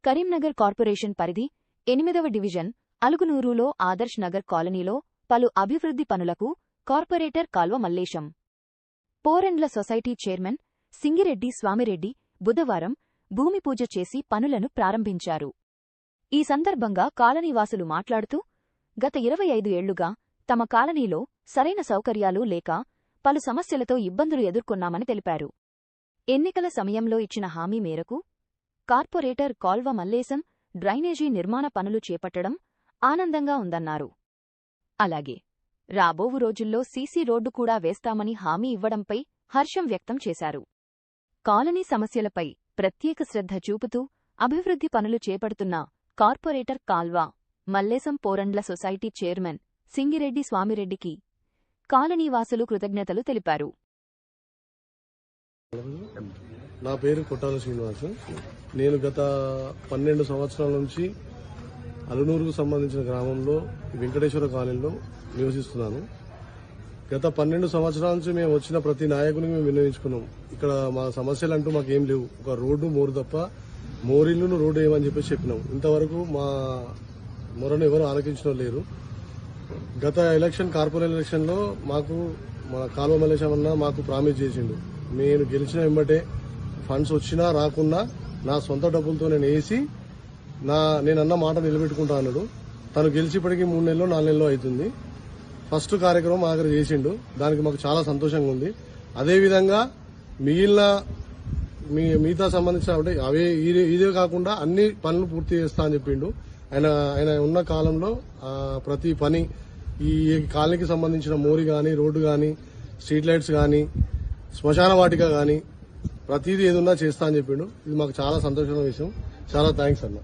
Karimnagar corporation పరిధి 8వ division అలుగునూరులో Adarsh Nagar కాలనీలో పలు అభివృద్ధి పనులకు కార్పొరేటర్ కాల్వ మల్లేశం పోరెండ్ల సొసైటీ చైర్మన్ సింగిరెడ్డి స్వామిరెడ్డి బుధవారం భూమిపూజ చేసి పనులను ప్రారంభించారు. ఈ సందర్భంగా కాలనీవాసులు మాట్లాడుతూ గత 25 ఏళ్లుగా తమ కాలనీలో సరైన సౌకర్యాలు లేక పలు సమస్యలతో ఇబ్బందులు ఎదుర్కొన్నామని తెలిపారు. ఎన్నికల సమయంలో ఇచ్చిన హామీ మేరకు కార్పొరేటర్ కాల్వ మల్లేశం డ్రైనేజీ నిర్మాణ పనులు చేపట్టడం ఆనందంగా ఉందన్నారు. అలాగే రాబోవు రోజుల్లో సీసీ రోడ్డు కూడా వేస్తామని హామీ ఇవ్వడంపై హర్షం వ్యక్తం చేశారు. కాలనీ సమస్యలపై ప్రత్యేక శ్రద్ధ చూపుతూ అభివృద్ధి పనులు చేపడుతున్న కార్పొరేటర్ కాల్వ మల్లేశం పోరండ్ల సొసైటీ చైర్మన్ సింగిరెడ్డి స్వామిరెడ్డికి కాలనీవాసులు కృతజ్ఞతలు తెలిపారు. నా పేరు కొట్టాల శ్రీనివాస్. నేను గత 12 సంవత్సరాల నుంచి అలునూరుకు సంబంధించిన గ్రామంలో వెంకటేశ్వర కాలనీలో నివసిస్తున్నాను. గత 12 సంవత్సరాల నుంచి మేము వచ్చిన ప్రతి నాయకునికి మేము విన్నవించుకున్నాం. ఇక్కడ మా సమస్యలు అంటూ మాకేం లేవు, ఒక రోడ్డు మోరు తప్ప మోరిల్లును రోడ్డు ఏమని చెప్పేసి చెప్పినాం. ఇంతవరకు మా మొరను ఎవరు ఆలకించడం లేరు. గత కార్పొరేషన్ ఎలక్షన్లో మాకు మా కాల్వ మల్లేశం అన్న మాకు ప్రామిస్ చేసిండు, నేను గెలిచిన వెంబటే ఫండ్స్ వచ్చినా రాకున్నా నా సొంత డబ్బులతో నేను వేసి నేనన్న మాట నిలబెట్టుకుంటా అన్నాడు. తను గెలిచిప్పటికీ 3 నెలలు 4 నెలలు అవుతుంది. ఫస్ట్ కార్యక్రమం మా దగ్గర చేసిండు, దానికి మాకు చాలా సంతోషంగా ఉంది. అదేవిధంగా మిగతా సంబంధించిన అంటే ఇదే కాకుండా అన్ని పనులు పూర్తి చేస్తా అని చెప్పిండు. ఆయన ఉన్న కాలంలో ప్రతి పని ఈ కాలనీకి సంబంధించిన మోరి గాని, రోడ్డు గాని, స్ట్రీట్ లైట్స్ గాని, శ్మశాన వాటిక గాని ప్రతిదీ ఏదున్నా చేస్తా అని చెప్పిండు. ఇది మాకు చాలా సంతోషమైన విషయం. చాలా థ్యాంక్స్ అన్న.